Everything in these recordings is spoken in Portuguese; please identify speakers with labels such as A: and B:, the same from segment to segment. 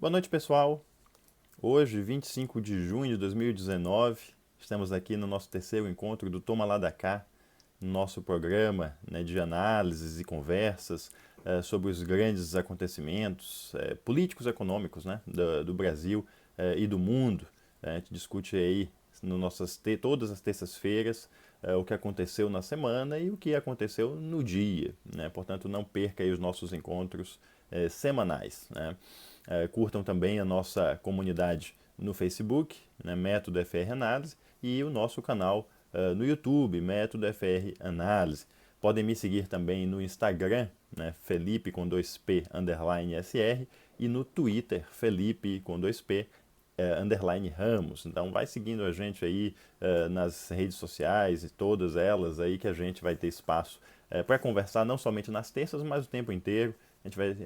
A: Boa noite, pessoal. Hoje, 25 de junho de 2019, estamos aqui no nosso terceiro encontro do Toma Lá da Cá, nosso programa, né, de análises e conversas sobre os grandes acontecimentos políticos e econômicos, né, do Brasil e do mundo. A gente discute aí no todas as terças-feiras o que aconteceu na semana e o que aconteceu no dia, né? Portanto, não perca aí os nossos encontros semanais, né? Curtam também a nossa comunidade no Facebook, né, Método FR Análise, e o nosso canal no YouTube, Método FR Análise. Podem me seguir também no Instagram, né, Felipe com 2P underline SR, e no Twitter, Felipe com 2P underline Ramos. Então vai seguindo a gente aí nas redes sociais e todas elas aí que a gente vai ter espaço para conversar não somente nas terças, mas o tempo inteiro.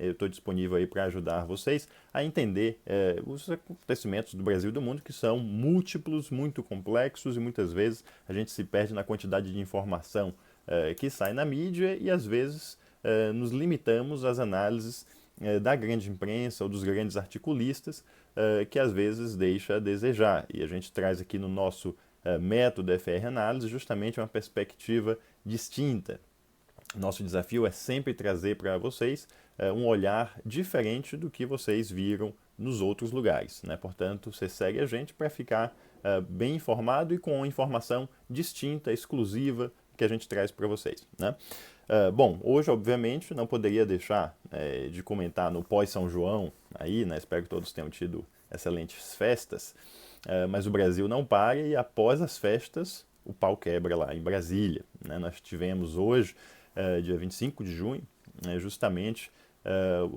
A: Eu estou disponível aí para ajudar vocês a entender os acontecimentos do Brasil e do mundo, que são múltiplos, muito complexos, e muitas vezes a gente se perde na quantidade de informação que sai na mídia e às vezes nos limitamos às análises da grande imprensa ou dos grandes articulistas, que às vezes deixa a desejar. E a gente traz aqui no nosso método FR Análise justamente uma perspectiva distinta. Nosso desafio é sempre trazer para vocês um olhar diferente do que vocês viram nos outros lugares, né? Portanto, você segue a gente para ficar bem informado e com informação distinta, exclusiva, que a gente traz para vocês, né? Bom, hoje, obviamente, não poderia deixar de comentar no pós-São João, aí, né? Espero que todos tenham tido excelentes festas, mas o Brasil não para e após as festas o pau quebra lá em Brasília, né? Nós tivemos hoje dia 25 de junho, justamente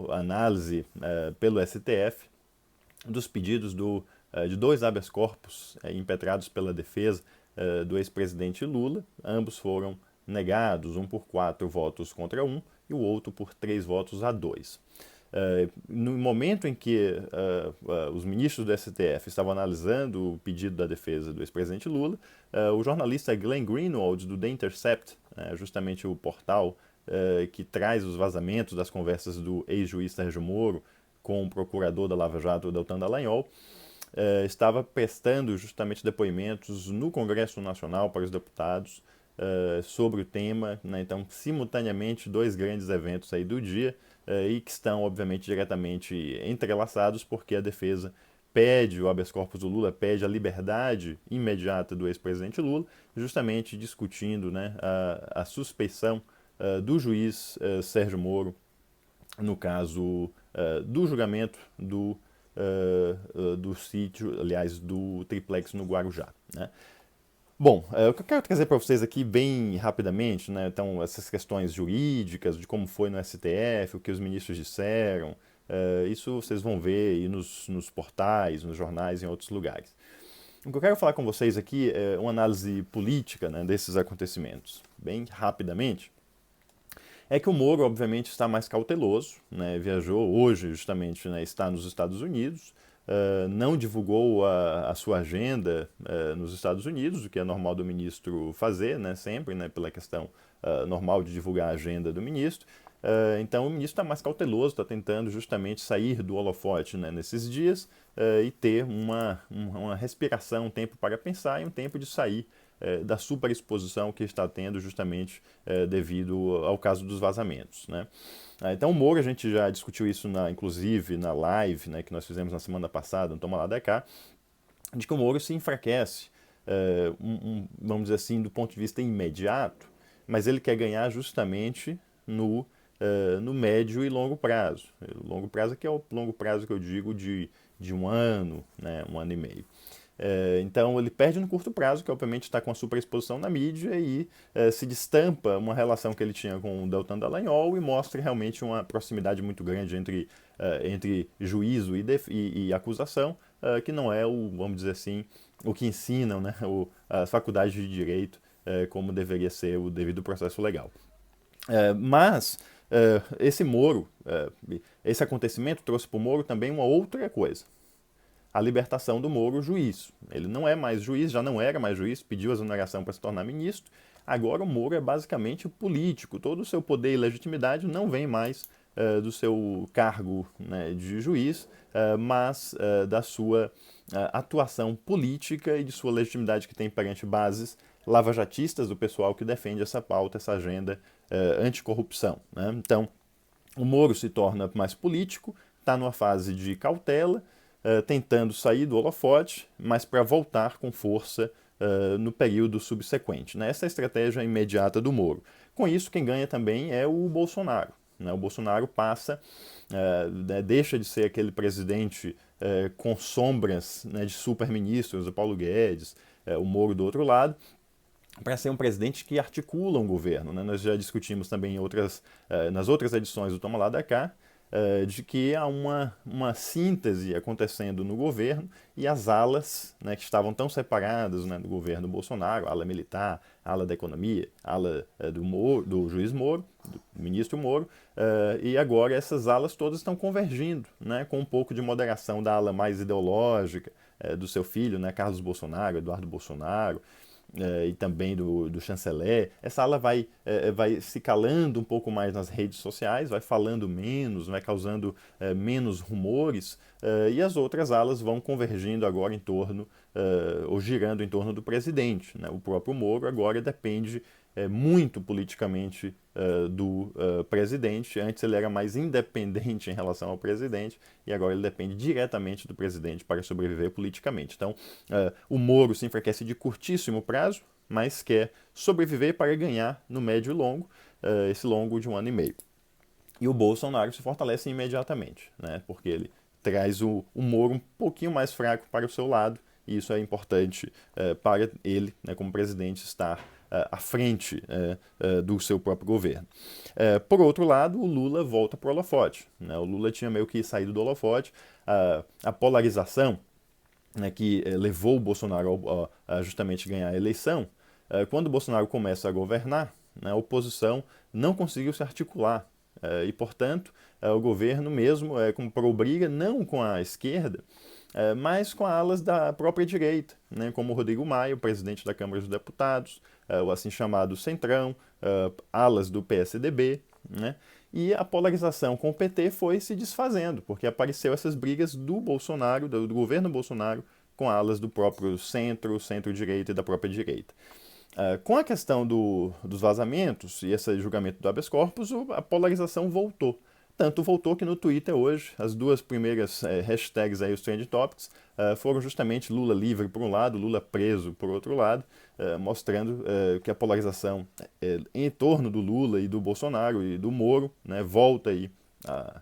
A: a análise pelo STF dos pedidos de dois habeas corpus impetrados pela defesa do ex-presidente Lula. Ambos foram negados, um por 4 votos contra 1 e o outro por 3 votos a 2. No momento em que os ministros do STF estavam analisando o pedido da defesa do ex-presidente Lula, o jornalista Glenn Greenwald, do The Intercept, justamente o portal que traz os vazamentos das conversas do ex-juiz Sérgio Moro com o procurador da Lava Jato, Deltan Dallagnol, estava prestando justamente depoimentos no Congresso Nacional para os deputados sobre o tema, né? Então, simultaneamente, dois grandes eventos aí do dia e que estão, obviamente, diretamente entrelaçados, porque a defesa pede, o habeas corpus do Lula pede a liberdade imediata do ex-presidente Lula, justamente discutindo, né, a suspeição do juiz Sérgio Moro, no caso do julgamento do sítio, aliás, do triplex no Guarujá, né? Bom, o que eu quero trazer para vocês aqui bem rapidamente, né, então, essas questões jurídicas, de como foi no STF, o que os ministros disseram, isso vocês vão ver aí nos portais, nos jornais, em outros lugares. O que eu quero falar com vocês aqui é uma análise política, né, desses acontecimentos, bem rapidamente. É que o Moro, obviamente, está mais cauteloso, né, viajou hoje, justamente, né, está nos Estados Unidos, não divulgou a sua agenda nos Estados Unidos, o que é normal do ministro fazer, né, sempre, né, pela questão normal de divulgar a agenda do ministro. Então o ministro está mais cauteloso, está tentando justamente sair do holofote, né, nesses dias e ter uma respiração, um tempo para pensar e um tempo de sair da superexposição que está tendo justamente devido ao caso dos vazamentos, né? Então o Moro, a gente já discutiu isso inclusive na live, né, que nós fizemos na semana passada, no Toma Lá da Cá, de que o Moro se enfraquece, vamos dizer assim, do ponto de vista imediato, mas ele quer ganhar justamente no médio e longo prazo. Longo prazo que é o longo prazo que eu digo de um ano, né, um ano e meio. Então ele perde no curto prazo, que obviamente está com a superexposição na mídia e se destampa uma relação que ele tinha com o Deltan Dallagnol e mostra realmente uma proximidade muito grande entre juízo e acusação, que não é vamos dizer assim, o que ensinam, né, as faculdades de direito como deveria ser o devido processo legal. Mas esse Moro, esse acontecimento trouxe para o Moro também uma outra coisa: a libertação do Moro juiz. Ele não é mais juiz, já não era mais juiz, pediu a exoneração para se tornar ministro. Agora o Moro é basicamente político. Todo o seu poder e legitimidade não vem mais do seu cargo, né, de juiz, mas da sua atuação política e de sua legitimidade que tem perante bases lavajatistas, do pessoal que defende essa pauta, essa agenda anticorrupção, né? Então, o Moro se torna mais político, está numa fase de cautela, tentando sair do holofote, mas para voltar com força no período subsequente, né? Essa é a estratégia imediata do Moro. Com isso, quem ganha também é o Bolsonaro, né? O Bolsonaro passa, deixa de ser aquele presidente com sombras, né, de super-ministros, o Paulo Guedes, o Moro do outro lado, para ser um presidente que articula um governo, né? Nós já discutimos também nas outras edições do Toma Lá da Cá, de que há uma síntese acontecendo no governo e as alas, né, que estavam tão separadas, né, do governo Bolsonaro, a ala militar, a ala da economia, a ala do juiz Moro, do ministro Moro, e agora essas alas todas estão convergindo, né, com um pouco de moderação da ala mais ideológica do seu filho, né, Carlos Bolsonaro, Eduardo Bolsonaro, e também do chanceler. Essa ala vai se calando um pouco mais nas redes sociais, vai falando menos, vai causando menos rumores, e as outras alas vão convergindo agora em torno, ou girando em torno do presidente, né? O próprio Moro agora depende muito politicamente do presidente. Antes ele era mais independente em relação ao presidente e agora ele depende diretamente do presidente para sobreviver politicamente. Então, o Moro se enfraquece de curtíssimo prazo, mas quer sobreviver para ganhar no médio e longo, esse longo de 1 ano e meio. E o Bolsonaro se fortalece imediatamente, né? Porque ele traz o Moro um pouquinho mais fraco para o seu lado, e isso é importante para ele, né, como presidente, estar à frente do seu próprio governo. Por outro lado, o Lula volta para o holofote, né? O Lula tinha meio que saído do holofote, a polarização, né, que levou o Bolsonaro a justamente ganhar a eleição. Quando o Bolsonaro começa a governar, né, a oposição não conseguiu se articular. E, portanto, o governo mesmo comprou briga não com a esquerda, mas com alas da própria direita, né, como o Rodrigo Maia, o presidente da Câmara dos Deputados, o assim chamado Centrão, alas do PSDB, né, e a polarização com o PT foi se desfazendo, porque apareceu essas brigas do Bolsonaro, do governo Bolsonaro, com alas do próprio centro, centro-direita e da própria direita. Com a questão dos vazamentos e esse julgamento do habeas corpus, a polarização voltou. Tanto voltou que no Twitter hoje, as duas primeiras hashtags aí, os trend topics, foram justamente Lula livre por um lado, Lula preso por outro lado, mostrando que a polarização em torno do Lula e do Bolsonaro e do Moro, né, volta aí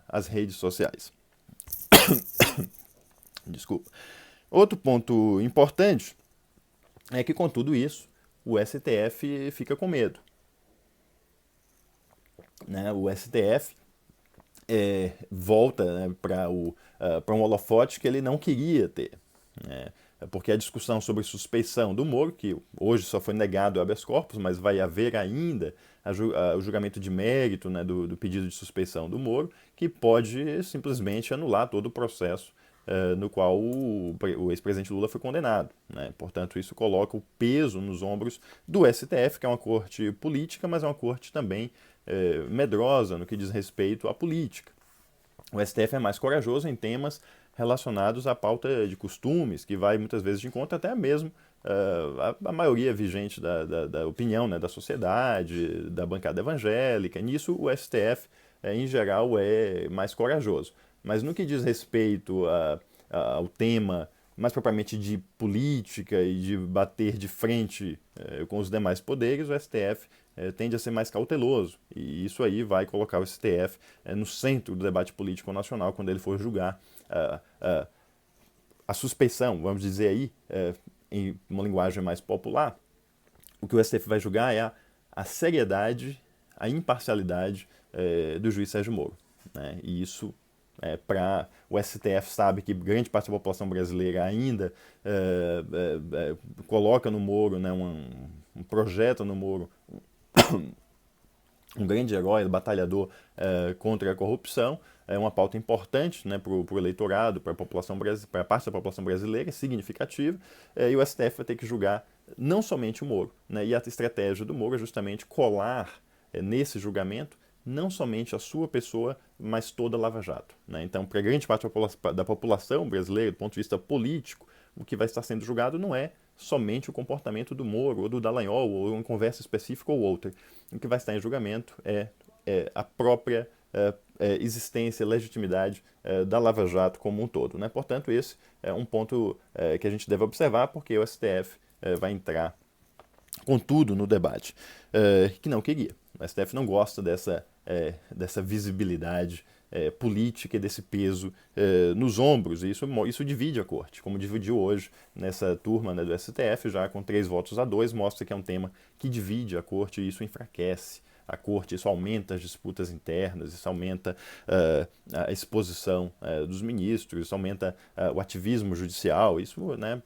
A: às redes sociais. Desculpa. Outro ponto importante é que com tudo isso, o STF fica com medo, né? O STF volta, né, para um holofote que ele não queria ter, né? Porque a discussão sobre suspeição do Moro, que hoje só foi negado o habeas corpus, mas vai haver ainda o julgamento de mérito, né, do pedido de suspeição do Moro, que pode simplesmente anular todo o processo no qual o ex-presidente Lula foi condenado, né? Portanto, isso coloca o peso nos ombros do STF, que é uma corte política, mas é uma corte também medrosa no que diz respeito à política. O STF é mais corajoso em temas relacionados à pauta de costumes, que vai muitas vezes de encontro até mesmo a maioria vigente da opinião, né, da sociedade, da bancada evangélica. Nisso o STF, em geral, é mais corajoso. Mas no que diz respeito ao tema mais propriamente de política e de bater de frente com os demais poderes, o STF tende a ser mais cauteloso. E isso aí vai colocar o STF no centro do debate político nacional quando ele for julgar a suspeição, vamos dizer aí, em uma linguagem mais popular. O que o STF vai julgar é a seriedade, a imparcialidade do juiz Sérgio Moro, né? E isso, para o STF sabe que grande parte da população brasileira ainda coloca no Moro, né, projeta no Moro um grande herói, batalhador contra a corrupção. É uma pauta importante, né, para o eleitorado, para a parte da população brasileira, significativa, e o STF vai ter que julgar não somente o Moro, né, e a estratégia do Moro é justamente colar nesse julgamento não somente a sua pessoa, mas toda Lava Jato, né? Então, para grande parte da população brasileira, do ponto de vista político, o que vai estar sendo julgado não é somente o comportamento do Moro ou do Dallagnol, ou uma conversa específica ou outra. O que vai estar em julgamento é a própria existência, legitimidade da Lava Jato como um todo, né? Portanto, esse é um ponto que a gente deve observar, porque o STF vai entrar com tudo no debate, que não queria. O STF não gosta dessa visibilidade política e desse peso nos ombros, e isso divide a corte, como dividiu hoje nessa turma, né, do STF, já com 3 votos a 2, mostra que é um tema que divide a corte e isso enfraquece a corte, isso aumenta as disputas internas, isso aumenta a exposição dos ministros, isso aumenta o ativismo judicial, isso, né,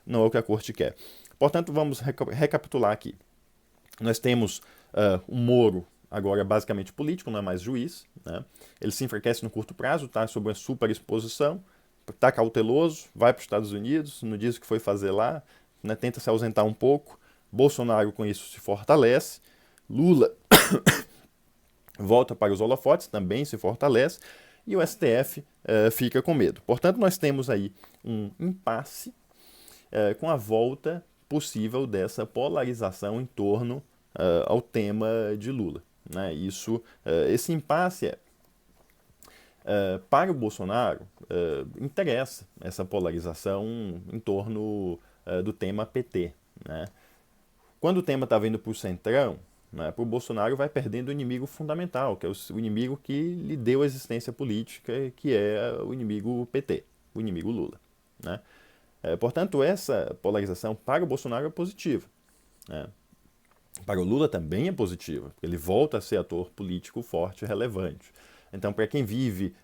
A: não é o que a corte quer. Portanto, vamos recapitular aqui. Nós temos o Moro agora basicamente político, não é mais juiz, né? Ele se enfraquece no curto prazo, está sob uma superexposição, está cauteloso, vai para os Estados Unidos, não diz o que foi fazer lá, né? Tenta se ausentar um pouco, Bolsonaro com isso se fortalece, Lula volta para os holofotes, também se fortalece, e o STF fica com medo. Portanto, nós temos aí um impasse com a volta possível dessa polarização em torno ao tema de Lula, né? Esse impasse para o Bolsonaro interessa essa polarização em torno do tema PT, né? Quando o tema está vindo para o centrão, né, para o Bolsonaro vai perdendo o inimigo fundamental, que é o inimigo que lhe deu existência política, que é o inimigo PT, o inimigo Lula, né? Portanto, essa polarização para o Bolsonaro é positiva, né? Para o Lula também é positiva, porque ele volta a ser ator político forte e relevante. Então, para quem vive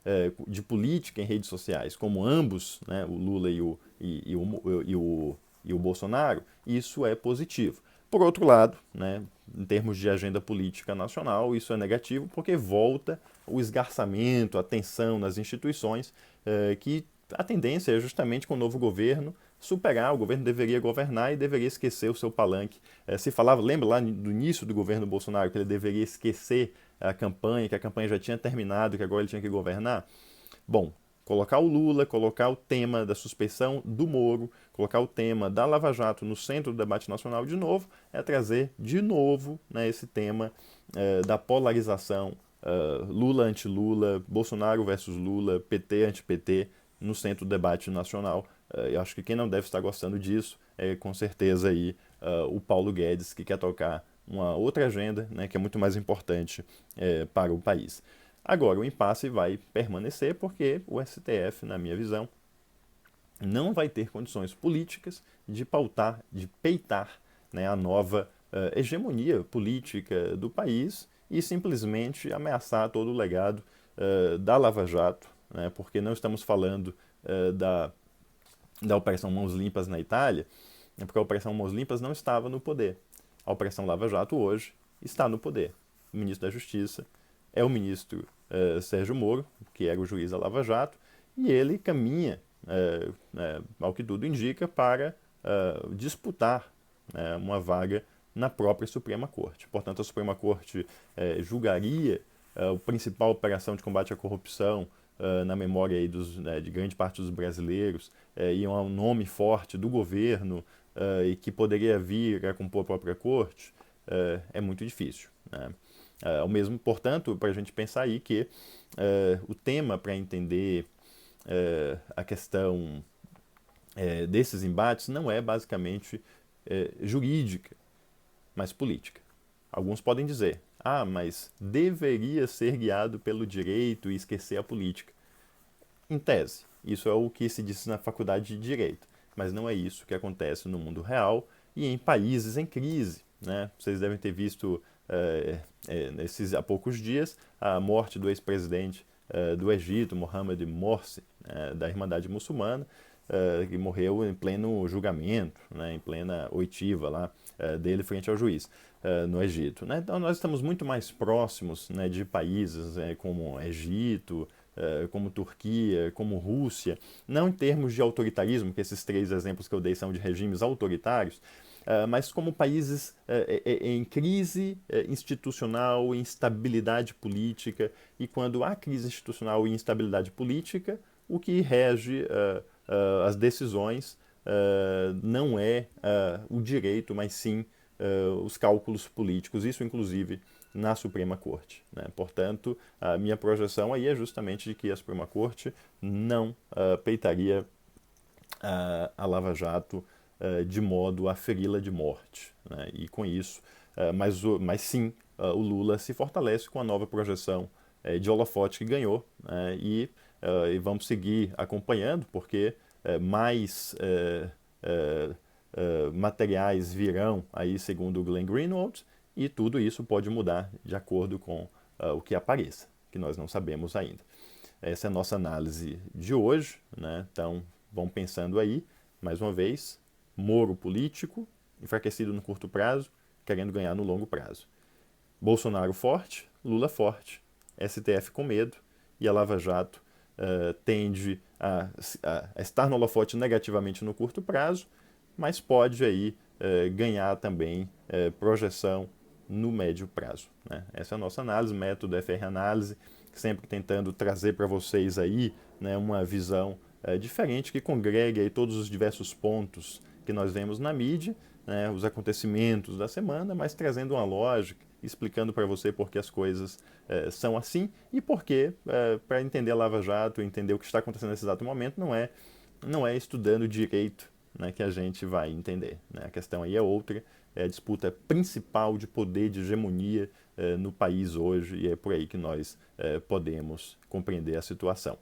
A: de política em redes sociais, como ambos, né, o Lula e o Bolsonaro, isso é positivo. Por outro lado, né, em termos de agenda política nacional, isso é negativo, porque volta o esgarçamento, a tensão nas instituições, que a tendência é justamente com o novo governo superar, o governo deveria governar e deveria esquecer o seu palanque. Se falava, lembra lá do início do governo Bolsonaro, que ele deveria esquecer a campanha, que a campanha já tinha terminado, que agora ele tinha que governar? Bom, colocar o Lula, colocar o tema da suspeição do Moro, colocar o tema da Lava Jato no centro do debate nacional de novo, é trazer de novo, né, esse tema da polarização Lula anti-Lula, Bolsonaro versus Lula, PT anti-PT, no centro do debate nacional. Eu acho que quem não deve estar gostando disso é com certeza aí o Paulo Guedes, que quer tocar uma outra agenda, né, que é muito mais importante para o país. Agora, o impasse vai permanecer porque o STF, na minha visão, não vai ter condições políticas de pautar, de peitar, né, a nova hegemonia política do país e simplesmente ameaçar todo o legado da Lava Jato, né, porque não estamos falando da Operação Mãos Limpas na Itália, porque a Operação Mãos Limpas não estava no poder. A Operação Lava Jato hoje está no poder. O ministro da Justiça é o ministro Sérgio Moro, que era o juiz da Lava Jato, e ele caminha, ao que tudo indica, para disputar uma vaga na própria Suprema Corte. Portanto, a Suprema Corte julgaria a principal operação de combate à corrupção na memória aí de grande parte dos brasileiros, e um nome forte do governo e que poderia vir a compor a própria corte, é muito difícil, né? Ao mesmo, portanto, para a gente pensar aí que o tema para entender a questão desses embates não é basicamente jurídica, mas política. Alguns podem dizer, mas deveria ser guiado pelo direito e esquecer a política. Em tese, isso é o que se diz na faculdade de Direito, mas não é isso que acontece no mundo real e em países em crise, né? Vocês devem ter visto há poucos dias a morte do ex-presidente do Egito, Mohamed Morsi, da Irmandade Muçulmana, que morreu em pleno julgamento, né, em plena oitiva lá, dele frente ao juiz no Egito, né? Então nós estamos muito mais próximos, né, de países como Egito, como Turquia, como Rússia, não em termos de autoritarismo, que esses três exemplos que eu dei são de regimes autoritários, mas como países em crise institucional, instabilidade política, e quando há crise institucional e instabilidade política, o que rege as decisões não é o direito, mas sim os cálculos políticos, isso inclusive na Suprema Corte. Né? Portanto, a minha projeção aí é justamente de que a Suprema Corte não peitaria a Lava Jato de modo a feri-la de morte. Né? E com isso, mas sim, o Lula se fortalece com a nova projeção de holofote que ganhou, né? E vamos seguir acompanhando, porque mais materiais virão aí, segundo o Glenn Greenwald, e tudo isso pode mudar de acordo com o que apareça, que nós não sabemos ainda. Essa é a nossa análise de hoje, né? Então, vão pensando aí, mais uma vez, Moro político, enfraquecido no curto prazo, querendo ganhar no longo prazo. Bolsonaro forte, Lula forte, STF com medo e a Lava Jato tende a estar no holofote negativamente no curto prazo, mas pode aí ganhar também projeção no médio prazo. Né? Essa é a nossa análise, método FR Análise, sempre tentando trazer para vocês aí, né, uma visão diferente que congregue aí todos os diversos pontos que nós vemos na mídia, né, os acontecimentos da semana, mas trazendo uma lógica, explicando para você por que as coisas são assim e por que, para entender a Lava Jato, entender o que está acontecendo nesse exato momento, não é estudando direito, né, que a gente vai entender. Né? A questão aí é outra, é a disputa principal de poder, de hegemonia no país hoje, e é por aí que nós podemos compreender a situação.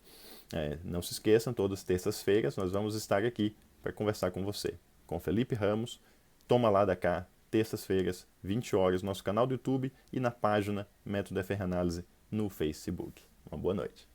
A: Não se esqueçam, todas terças-feiras nós vamos estar aqui para conversar com você, com Felipe Ramos, Toma Lá da Cá, terças-feiras, 20 horas, no nosso canal do YouTube e na página Método FR Análise no Facebook. Uma boa noite.